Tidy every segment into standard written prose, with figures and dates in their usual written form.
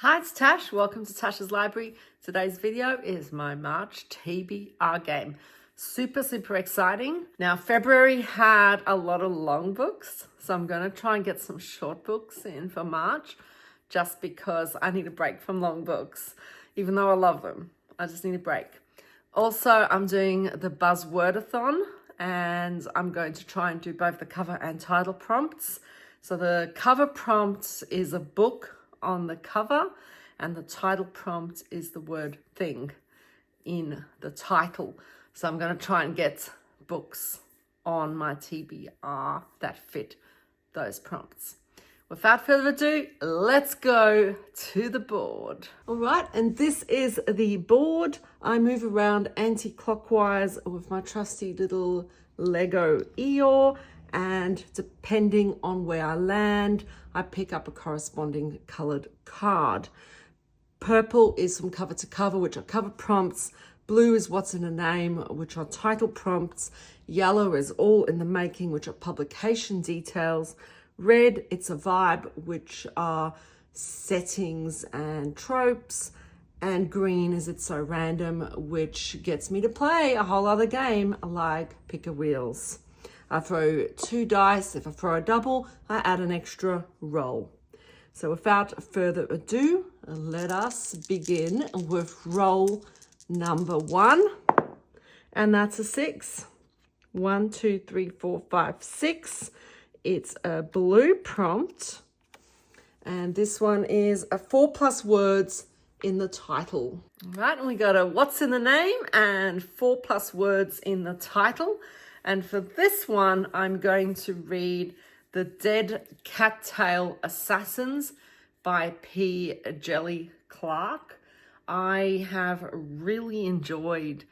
Hi, it's Tash. Welcome to Tash's Library. Today's video is my March TBR game. Super exciting. Now, February had a lot of long books, so I'm going to try and get some short books in for March just because I need a break from long books. Even though I love them, I just need a break. Also, I'm doing the Buzzwordathon and I'm going to try and do both the cover and title prompts. So the cover prompt is a book on the cover and the title prompt is the word thing in the title. So I'm going to try and get books on my TBR that fit those prompts. Without further ado, let's go to the board. All right, and this is the board. I move around anti-clockwise with my trusty little Lego Eeyore, and depending on where I land, I pick up a corresponding colored card. Purple is from cover to cover, which are cover prompts. Blue is what's in a name, which are title prompts. Yellow is all in the making, which are publication details. Red, it's a vibe, which are settings and tropes. And green is It's So Random, which gets me to play a whole other game like Pick a Wheels. I throw 2 dice. If I throw a double, I add an extra roll. So without further ado, let us begin with roll number 1. And that's a 6. 1, 2, 3, 4, 5, 6. It's a blue prompt. And this one is a 4+ words in the title. All right, and we got a what's in the name and 4+ words in the title. And for this one, I'm going to read The Dead Cattail Assassins by P. Jelly Clark. I have really enjoyed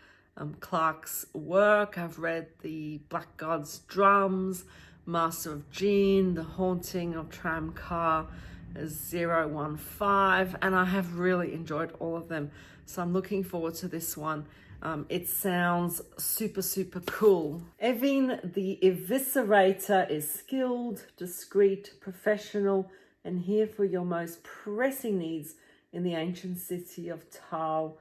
Clark's work. I've read The Black God's Drums, Master of Jean, The Haunting of Tramcar 015, and I have really enjoyed all of them. So I'm looking forward to this one. It sounds super cool. Evin the Eviscerator is skilled, discreet, professional, and here for your most pressing needs in the ancient city of Tal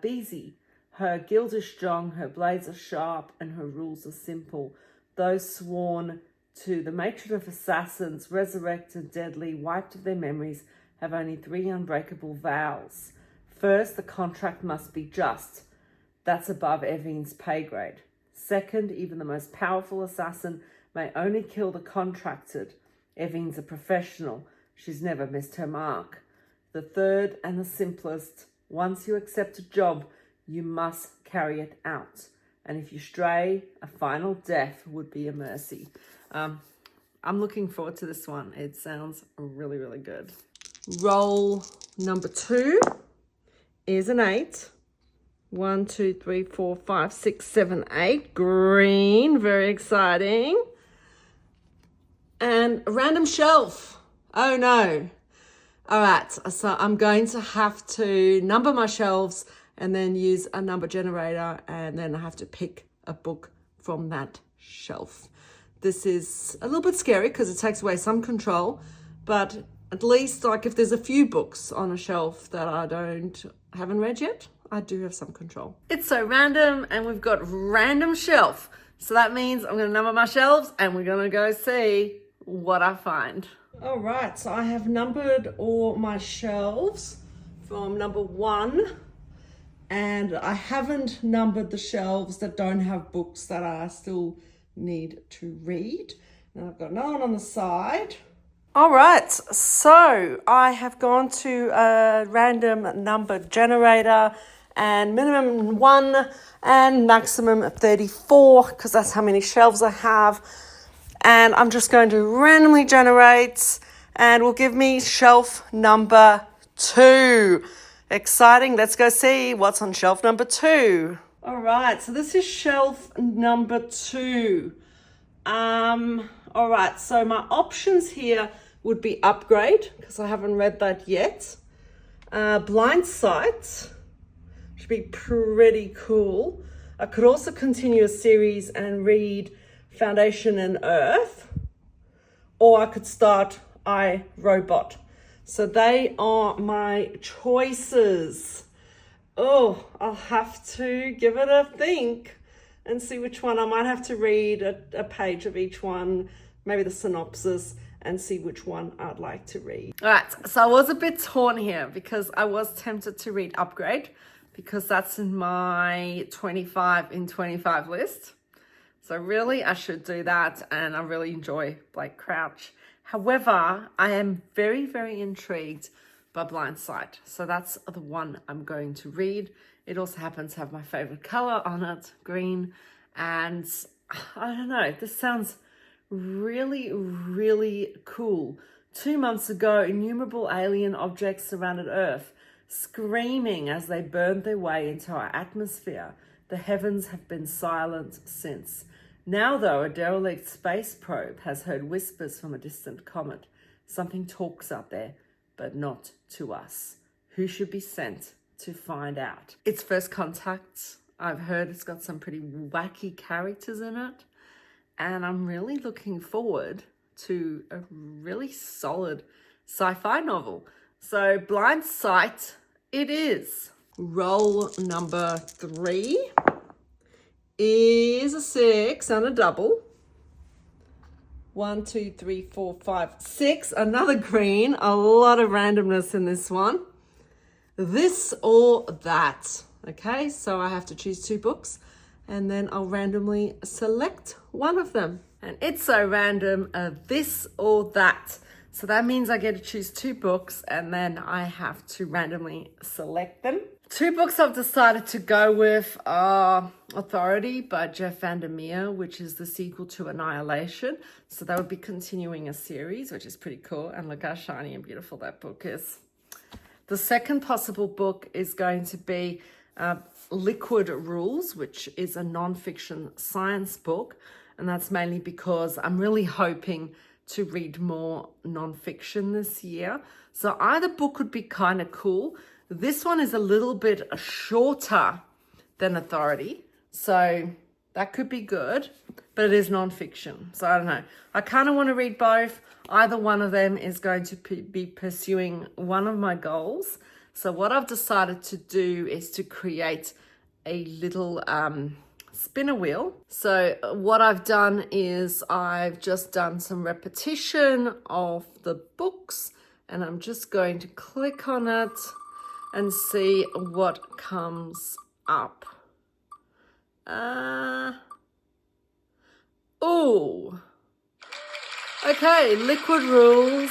Bizi. Her guild is strong, her blades are sharp, and her rules are simple. Those sworn to the matron of assassins, resurrected, deadly, wiped of their memories, have only 3 unbreakable vows. First, the contract must be just. That's above Evin's pay grade. Second, even the most powerful assassin may only kill the contracted. Evin's a professional. She's never missed her mark. The third and the simplest, once you accept a job, you must carry it out. And if you stray, a final death would be a mercy. I'm looking forward to this one. It sounds really good. Roll number 2 is an 8. 1, 2, 3, 4, 5, 6, 7, 8. Green, very exciting. And a random shelf. Oh no. All right, so I'm going to have to number my shelves and then use a number generator, and then I have to pick a book from that shelf. This is a little bit scary because it takes away some control, but at least like if there's a few books on a shelf that I haven't read yet, I do have some control. It's so random, and we've got random shelf. So that means I'm going to number my shelves and we're going to go see what I find. All right, so I have numbered all my shelves from number 1, and I haven't numbered the shelves that don't have books that I still need to read. And I've got another one on the side. All right, so I have gone to a random number generator, and minimum 1 and maximum 34, because that's how many shelves I have. And I'm just going to randomly generate, and will give me shelf number 2. Exciting. Let's go see what's on shelf number 2. All right, so this is shelf number 2. All right, so my options here would be upgrade, because I haven't read that yet. Blind Sight should be pretty cool. I could also continue a series and read Foundation and Earth, or I could start I, Robot. So they are my choices. Oh, I'll have to give it a think and see which one. I might have to read a page of each one, maybe the synopsis, and see which one I'd like to read. All right, so I was a bit torn here because I was tempted to read Upgrade because that's in my 25 in 25 list. So really, I should do that, and I really enjoy Blake Crouch. However, I am very, very intrigued by Blind Sight. So that's the one I'm going to read. It also happens to have my favorite color on it, green. And I don't know, this sounds really, really cool. 2 months ago, innumerable alien objects surrounded Earth, screaming as they burned their way into our atmosphere. The heavens have been silent since. Now, though, a derelict space probe has heard whispers from a distant comet. Something talks out there, but not to us. Who should be sent to find out? It's First Contact. I've heard it's got some pretty wacky characters in it. And I'm really looking forward to a really solid sci-fi novel. So Blind Sight it is. Roll number 3 is a 6 and a double. 1, 2, 3, 4, 5, 6. Another green. A lot of randomness in this one. This or that. Okay, so I have to choose 2 books and then I'll randomly select one of them. And it's so random, this or that. So that means I get to choose 2 books and then I have to randomly select them. 2 books I've decided to go with are Authority by Jeff Vandermeer, which is the sequel to Annihilation. So that would be continuing a series, which is pretty cool. And look how shiny and beautiful that book is. The second possible book is going to be Liquid Rules, which is a non-fiction science book. And that's mainly because I'm really hoping to read more non-fiction this year. So either book would be kind of cool. This one is a little bit shorter than Authority. So that could be good, but it is non-fiction. So I don't know. I kind of want to read both. Either one of them is going to be pursuing one of my goals. So what I've decided to do is to create a little spinner wheel. So what I've done is I've just done some repetition of the books and I'm just going to click on it and see what comes up. Oh, okay, Liquid Rules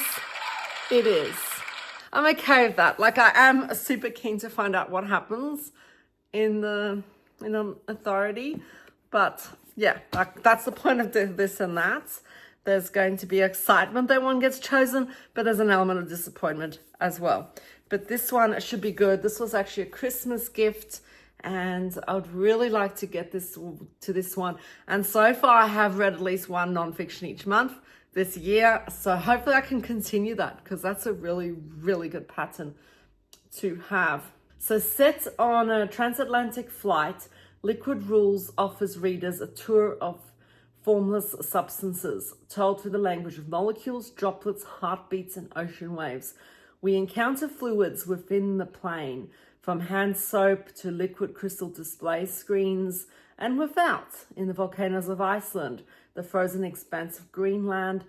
it is. I'm okay with that. Like, I am super keen to find out what happens in Authority, but yeah, like, that's the point of this and that. There's going to be excitement that one gets chosen, but there's an element of disappointment as well. But this one should be good. This was actually a Christmas gift, and I would really like to get this one. And so far, I have read at least 1 nonfiction each month this year. So hopefully I can continue that because that's a really, really good pattern to have. So set on a transatlantic flight, Liquid Rules offers readers a tour of formless substances, told through the language of molecules, droplets, heartbeats, and ocean waves. We encounter fluids within the plane, from hand soap to liquid crystal display screens, and without, in the volcanoes of Iceland, the frozen expanse of Greenland,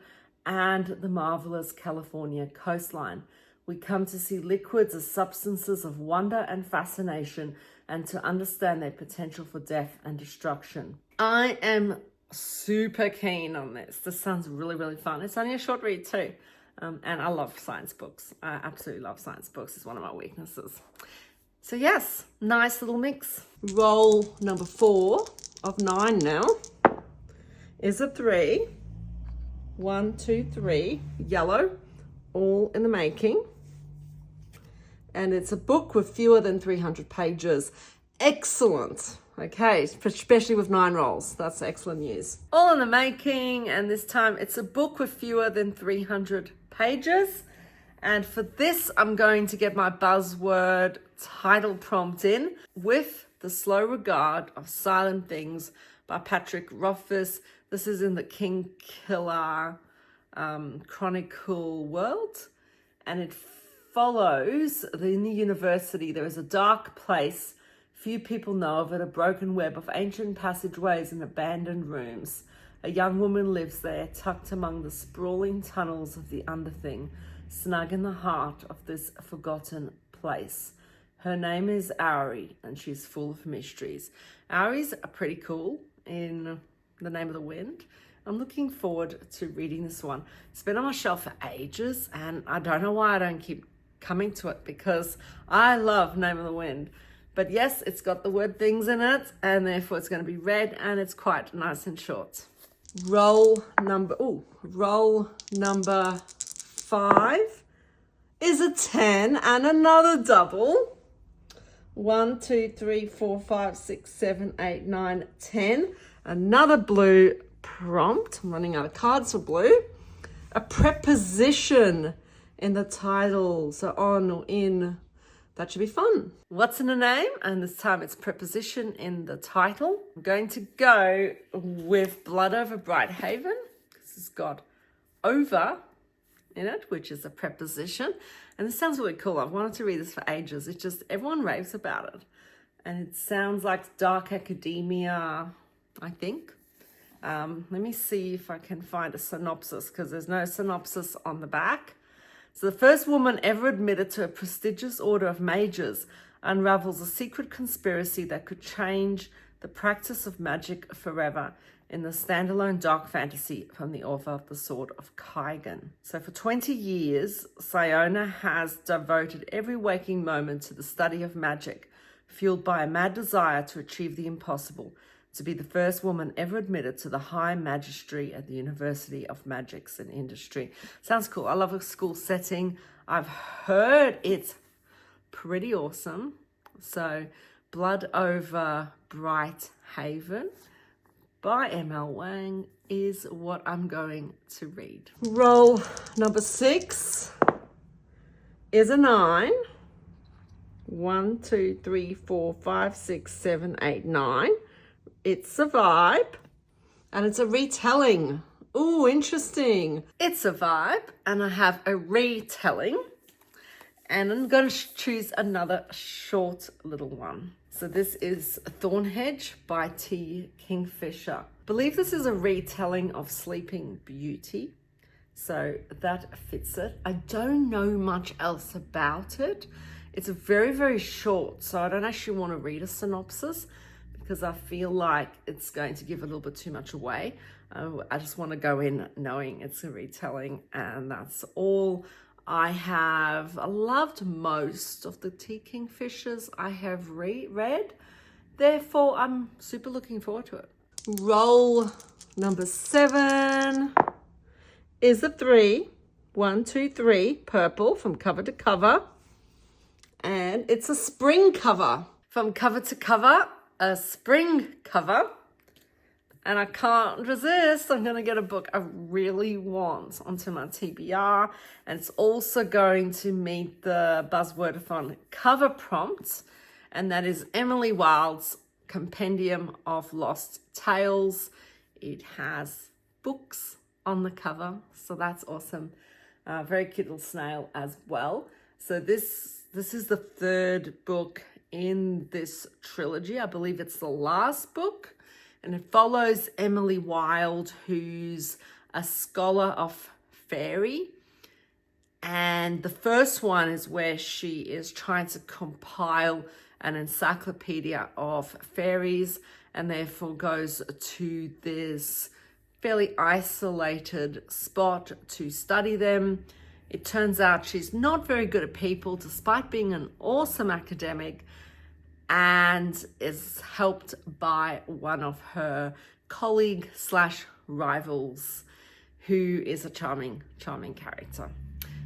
and the marvelous California coastline. We come to see liquids as substances of wonder and fascination, and to understand their potential for death and destruction. I am super keen on this. This sounds really, really fun. It's only a short read too. And I love science books. I absolutely love science books. It's one of my weaknesses. So yes, nice little mix. Roll number 4 of 9 now is a 3. 1, 2, 3, yellow, all in the making. And it's a book with fewer than 300 pages. Excellent. Okay, especially with 9 rolls. That's excellent news. All in the making, and this time it's a book with fewer than 300 pages. And for this, I'm going to get my buzzword title prompt in with The Slow Regard of Silent Things by Patrick Rothfuss. This is in the King Killer Chronicle world, and it follows in the university, there is a dark place. Few people know of it, a broken web of ancient passageways and abandoned rooms. A young woman lives there, tucked among the sprawling tunnels of the underthing, snug in the heart of this forgotten place. Her name is Auri, and she's full of mysteries. Auri's pretty cool in The Name of the Wind. I'm looking forward to reading this one. It's been on my shelf for ages, and I don't know why I don't keep coming to it, because I love Name of the Wind. But yes, it's got the word things in it, and therefore it's going to be read, and it's quite nice and short. Roll number 5 is a 10 and another double. 1, 2, 3, 4, 5, 6, 7, 8, 9, 10. Another blue prompt. I'm running out of cards for blue. A preposition in the title. So on or in. That should be fun. What's in the name? And this time it's preposition in the title. I'm going to go with Blood Over Bright Haven. This has got over in it, which is a preposition. And this sounds really cool. I've wanted to read this for ages. It's just, everyone raves about it. And it sounds like dark academia, I think. Let me see if I can find a synopsis, because there's no synopsis on the back. So the first woman ever admitted to a prestigious order of mages unravels a secret conspiracy that could change the practice of magic forever in the standalone dark fantasy from the author of The Sword of Kaigan. So for 20 years, Siona has devoted every waking moment to the study of magic, fueled by a mad desire to achieve the impossible, to be the first woman ever admitted to the high magistry at the University of Magics and Industry. Sounds cool. I love a school setting. I've heard it's pretty awesome. So Blood Over Bright Haven by M.L. Wang is what I'm going to read. Roll number 6 is a 9. 1, 2, 3, 4, 5, 6, 7, 8, 9. It's a vibe, and it's a retelling. Ooh, interesting. It's a vibe, and I have a retelling, and I'm going to choose another short little one. So this is Thornhedge by T. Kingfisher. I believe this is a retelling of Sleeping Beauty, so that fits it. I don't know much else about it. It's very, very short, so I don't actually want to read a synopsis, because I feel like it's going to give a little bit too much away. I just want to go in knowing it's a retelling, and that's all. I have loved most of the T. Kingfishers I have read. Therefore, I'm super looking forward to it. Roll number 7 is a 3. 1, 2, 3, purple from cover to cover. And it's a spring cover. From cover to cover, a spring cover, and I can't resist. I'm going to get a book I really want onto my TBR, and it's also going to meet the Buzzwordathon cover prompt, and that is Emily Wilde's Compendium of Lost Tales. It has books on the cover, so that's awesome. Very cute little snail as well. So this is the 3rd book in this trilogy. I believe it's the last book, and it follows Emily Wilde, who's a scholar of fairy, and the first one is where she is trying to compile an encyclopedia of fairies, and therefore goes to this fairly isolated spot to study them. It turns out she's not very good at people, despite being an awesome academic, and is helped by one of her colleague/rivals, who is a charming character.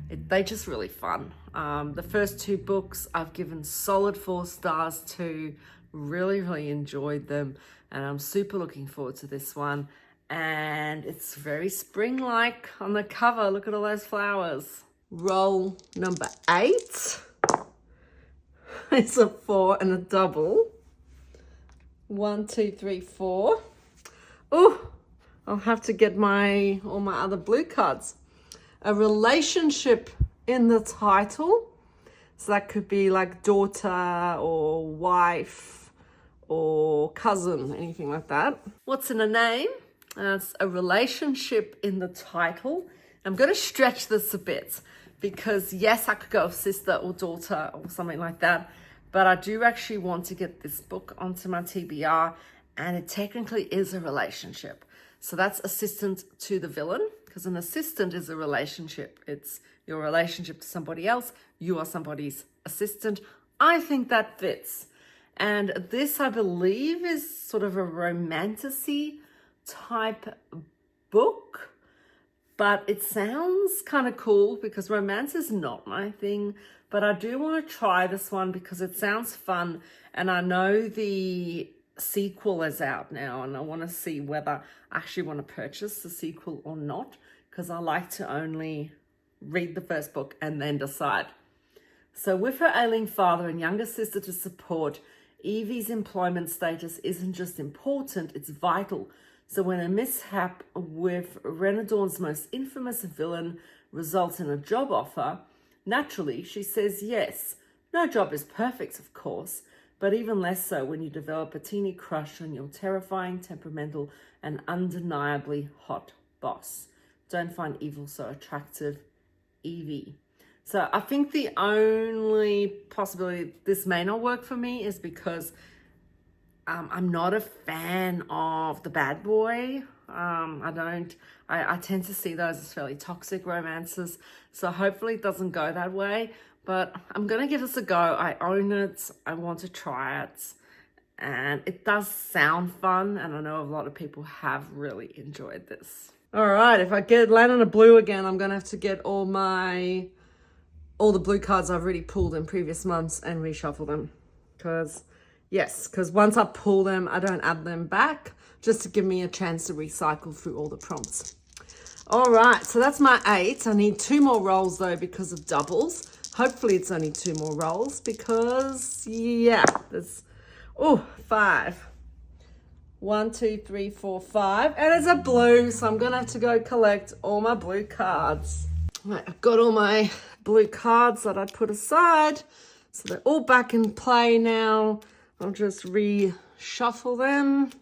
They're just really fun. The first 2 books I've given solid 4 stars to. Really enjoyed them, and I'm super looking forward to this one. And it's very spring-like on the cover. Look at all those flowers. Roll number 8. It's a 4 and a double. 1, 2, 3, 4. Oh, I'll have to get all my other blue cards. A relationship in the title. So that could be like daughter or wife or cousin, anything like that. What's in a name? It's a relationship in the title. I'm going to stretch this a bit because yes, I could go with sister or daughter or something like that. But I do actually want to get this book onto my TBR, and it technically is a relationship. So that's assistant to the villain, because an assistant is a relationship. It's your relationship to somebody else. You are somebody's assistant. I think that fits. And this, I believe, is sort of a romantasy type book, but it sounds kind of cool because romance is not my thing. But I do want to try this one because it sounds fun, and I know the sequel is out now, and I want to see whether I actually want to purchase the sequel or not, because I like to only read the first book and then decide. So with her ailing father and younger sister to support, Evie's employment status isn't just important, it's vital. So when a mishap with Renadorn's most infamous villain results in a job offer, naturally she says yes. No job is perfect, of course, but even less so when you develop a teeny crush on your terrifying, temperamental, and undeniably hot boss. Don't find evil so attractive, Evie. So I think the only possibility this may not work for me is because I'm not a fan of the bad boy. I tend to see those as fairly toxic romances. So hopefully it doesn't go that way, but I'm going to give this a go. I own it. I want to try it. And it does sound fun. And I know a lot of people have really enjoyed this. All right. If I land on a blue again, I'm going to have to get all the blue cards I've already pulled in previous months and reshuffle them. Because once I pull them, I don't add them back, just to give me a chance to recycle through all the prompts. All right, so that's my 8. I need 2 more rolls though because of doubles. Hopefully it's only 2 more rolls because, yeah, there's, 5. 1, 2, 3, 4, 5. And it's a blue, so I'm going to have to go collect all my blue cards. Right, I've got all my blue cards that I put aside. So they're all back in play now. I'll just reshuffle them.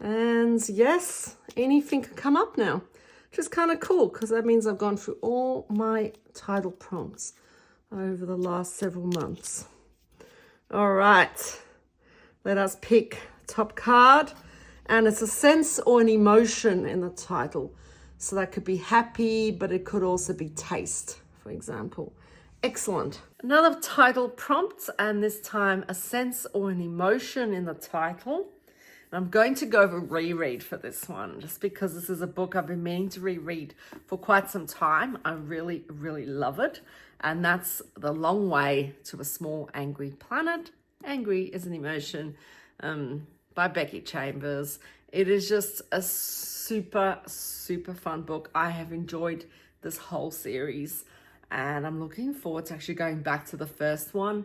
And yes, anything can come up now. Which is kind of cool because that means I've gone through all my title prompts over the last several months. All right, let us pick top card. And it's a sense or an emotion in the title. So that could be happy, but it could also be taste, for example. Excellent. Another title prompt, and this time a sense or an emotion in the title. I'm going to go over reread for this one, just because this is a book I've been meaning to reread for quite some time. I really, really love it. And that's The Long Way to a Small Angry Planet. Angry is an emotion, by Becky Chambers. It is just a super, super fun book. I have enjoyed this whole series, and I'm looking forward to actually going back to the first one.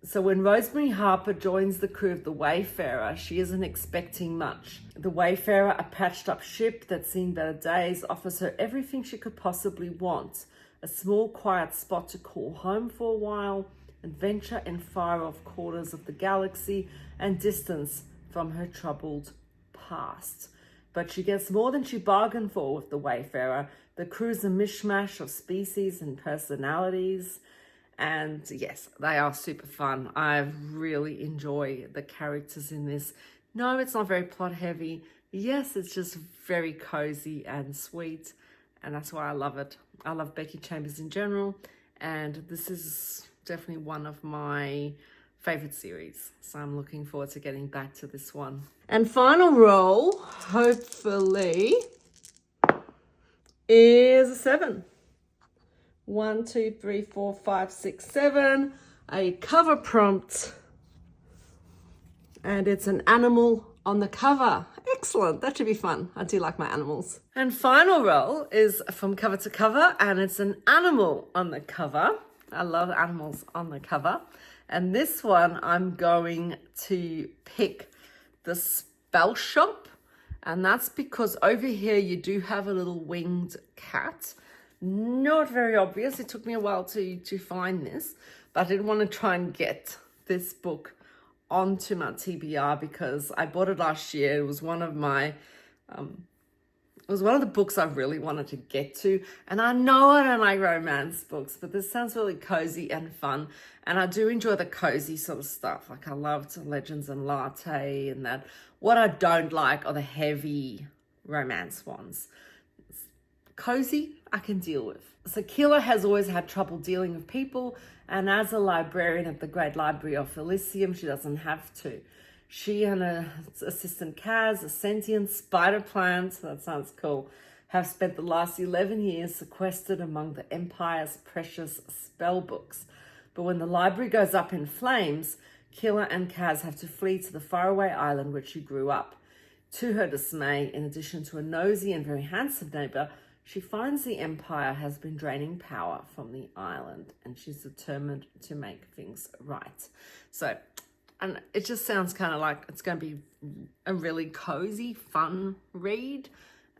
So when Rosemary Harper joins the crew of the Wayfarer, she isn't expecting much. The Wayfarer, a patched up ship that's seen better days, offers her everything she could possibly want. A small quiet spot to call home for a while, adventure in far off quarters of the galaxy, and distance from her troubled past. But she gets more than she bargained for with the Wayfarer. The crew's a mishmash of species and personalities. And yes, they are super fun. I really enjoy the characters in this. No, it's not very plot heavy. Yes, it's just very cozy and sweet. And that's why I love it. I love Becky Chambers in general. And this is definitely one of my favorite series. So I'm looking forward to getting back to this one. And final roll, hopefully, is a 7. 1, 2, 3, 4, 5, 6, 7. A cover prompt. And it's an animal on the cover. Excellent. That should be fun. I do like my animals. And final roll is from cover to cover, and it's an animal on the cover. I love animals on the cover. And this one, I'm going to pick the Spell Shop. And that's because over here you do have a little winged cat. Not very obvious. It took me a while to find this, but I didn't want to try and get this book onto my TBR because I bought it last year. It was one of my it was one of the books I really wanted to get to. And I know I don't like romance books, but this sounds really cozy and fun. And I do enjoy the cozy sort of stuff. Like I loved Legends and Latte and that. What I don't like are the heavy romance ones. Cozy, I can deal with. So Keela has always had trouble dealing with people. And as a librarian at the Great Library of Elysium, she doesn't have to. She and her assistant Kaz, a sentient spider plant, that sounds cool, have spent the last 11 years sequestered among the Empire's precious spell books. But when the library goes up in flames, Keela and Kaz have to flee to the faraway island where she grew up. To her dismay, in addition to a nosy and very handsome neighbour, she finds the Empire has been draining power from the island and she's determined to make things right. So, and it just sounds kind of like it's going to be a really cozy, fun read.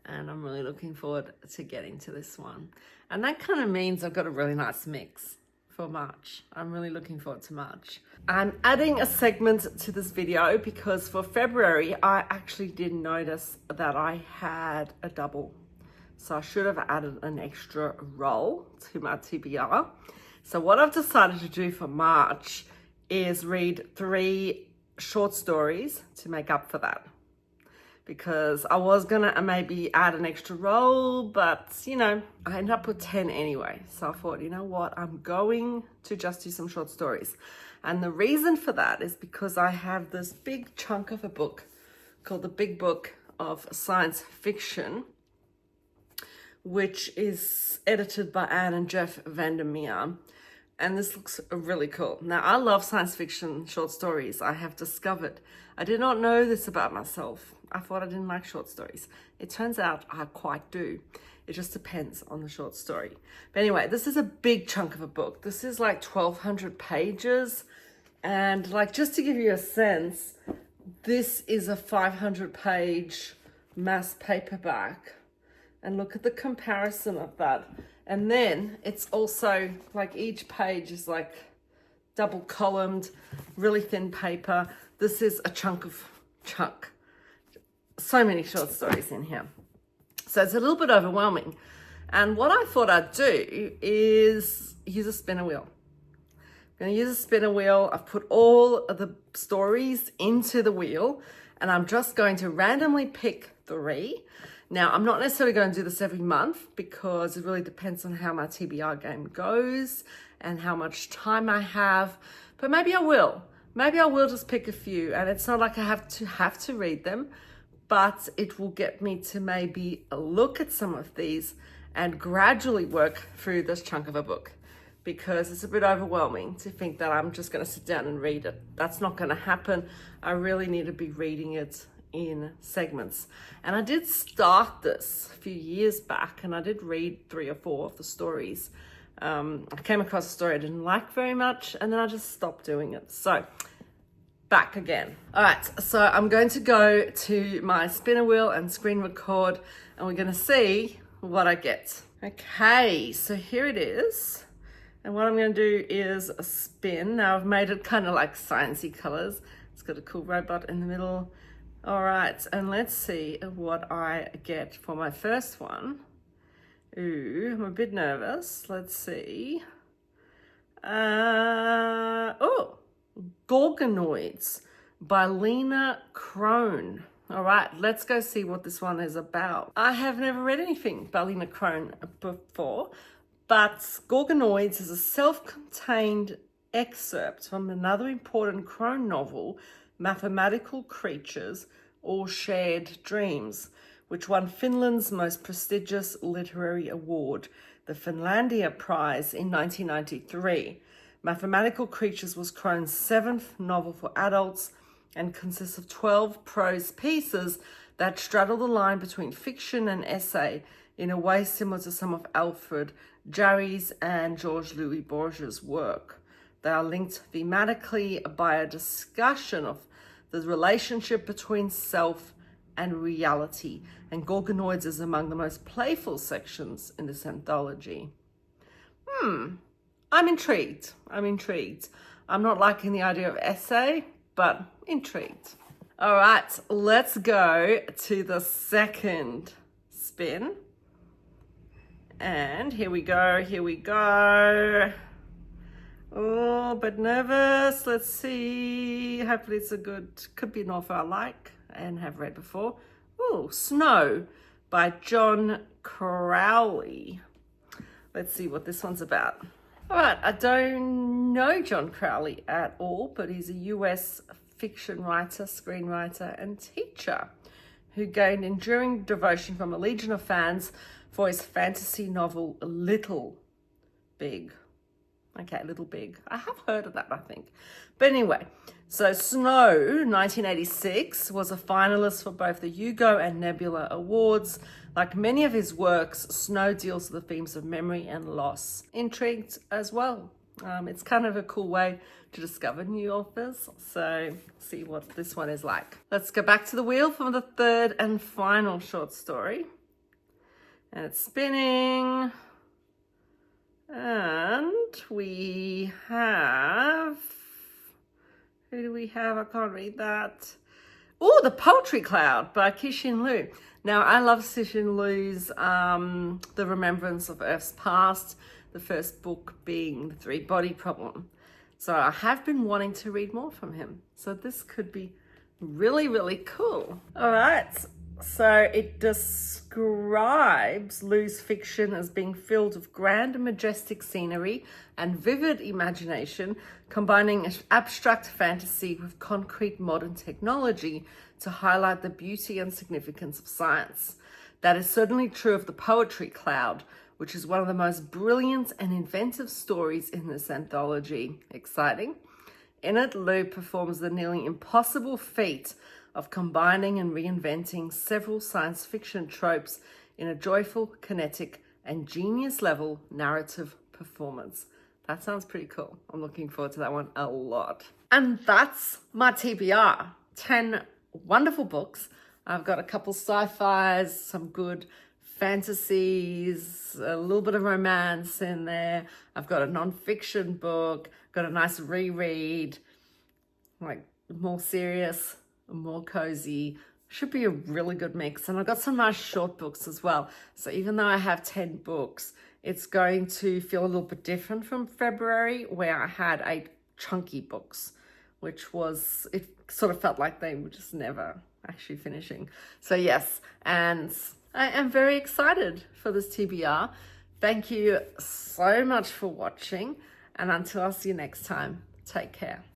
And I'm really looking forward to getting to this one. And that kind of means I've got a really nice mix for March. I'm really looking forward to March. I'm adding a segment to this video because for February, I actually did notice that I had a double. So I should have added an extra roll to my TBR. So what I've decided to do for March is read 3 short stories to make up for that. Because I was gonna maybe add an extra roll, but you know, I ended up with 10 anyway. So I thought, you know what, I'm going to just do some short stories. And the reason for that is because I have this big chunk of a book called The Big Book of Science Fiction, which is edited by Anne and Jeff Vandermeer. And this looks really cool. Now, I love science fiction short stories, I have discovered. I did not know this about myself. I thought I didn't like short stories. It turns out I quite do. It just depends on the short story. But anyway, this is a big chunk of a book. This is like 1,200 pages. And like, just to give you a sense, this is a 500-page mass paperback. And look at the comparison of that. And then it's also like each page is like double columned, really thin paper. This is a chunk. So many short stories in here. So it's a little bit overwhelming. And what I thought I'd do is use a spinner wheel. I'm going to use a spinner wheel. I've put all of the stories into the wheel and I'm just going to randomly pick 3. Now, I'm not necessarily going to do this every month because it really depends on how my TBR game goes and how much time I have, but maybe I will. Maybe I will just pick a few, and it's not like I have to read them, but it will get me to maybe look at some of these and gradually work through this chunk of a book because it's a bit overwhelming to think that I'm just going to sit down and read it. That's not going to happen. I really need to be reading it in segments. And I did start this a few years back and I did read 3 or 4 of the stories. I came across a story I didn't like very much and then I just stopped doing it. So back again. All right, so I'm going to go to my spinner wheel and screen record and we're going to see what I get. Okay, so here it is. And what I'm going to do is a spin. Now I've made it kind of like sciencey colors. It's got a cool robot in the middle. All right, and let's see what I get for my first one. Ooh, I'm a bit nervous. Let's see. Oh, Gorgonoids by Lena Crone. All right, let's go see what this one is about. I have never read anything by Lena Crone before, but Gorgonoids is a self-contained excerpt from another important Crone novel, Mathematical Creatures or Shared Dreams, which won Finland's most prestigious literary award, the Finlandia Prize, in 1993. Mathematical Creatures was Crone's 7th novel for adults and consists of 12 prose pieces that straddle the line between fiction and essay in a way similar to some of Alfred Jarry's and Georges Louis Borges' work. They are linked thematically by a discussion of the relationship between self and reality, and Gorgonoids is among the most playful sections in this anthology. I'm intrigued. I'm not liking the idea of essay, but intrigued. All right, let's go to the second spin. And here we go. Oh, but nervous. Let's see. Hopefully it's could be an author I like and have read before. Oh, Snow by John Crowley. Let's see what this one's about. All right, I don't know John Crowley at all, but he's a US fiction writer, screenwriter, and teacher who gained enduring devotion from a legion of fans for his fantasy novel Little Big. Okay, Little Big. I have heard of that, I think. But anyway, so Snow, 1986, was a finalist for both the Hugo and Nebula Awards. Like many of his works, Snow deals with the themes of memory and loss. Intrigued as well. It's kind of a cool way to discover new authors. So see what this one is like. Let's go back to the wheel for the third and final short story. And it's spinning. And we have, who do we have? I can't read that. Oh, The Poetry Cloud by Cixin Liu. Now, I love Cixin Liu's The Remembrance of Earth's Past, the first book being The Three-Body Problem. So I have been wanting to read more from him. So this could be really, really cool. All right. So it describes Liu's fiction as being filled with grand and majestic scenery and vivid imagination, combining abstract fantasy with concrete modern technology to highlight the beauty and significance of science. That is certainly true of The Poetry Cloud, which is one of the most brilliant and inventive stories in this anthology. Exciting. In it, Liu performs the nearly impossible feat of combining and reinventing several science fiction tropes in a joyful, kinetic, and genius-level narrative performance. That sounds pretty cool. I'm looking forward to that one a lot. And that's my TBR. 10 wonderful books. I've got a couple sci-fis, some good fantasies, a little bit of romance in there. I've got a non-fiction book, got a nice reread, like more serious, more cozy. Should be a really good mix. And I've got some nice short books as well. So even though I have 10 books, it's going to feel a little bit different from February, where I had 8 chunky books, which was, it sort of felt like they were just never actually finishing. So yes, and I am very excited for this TBR. Thank you so much for watching. And until I see you next time, take care.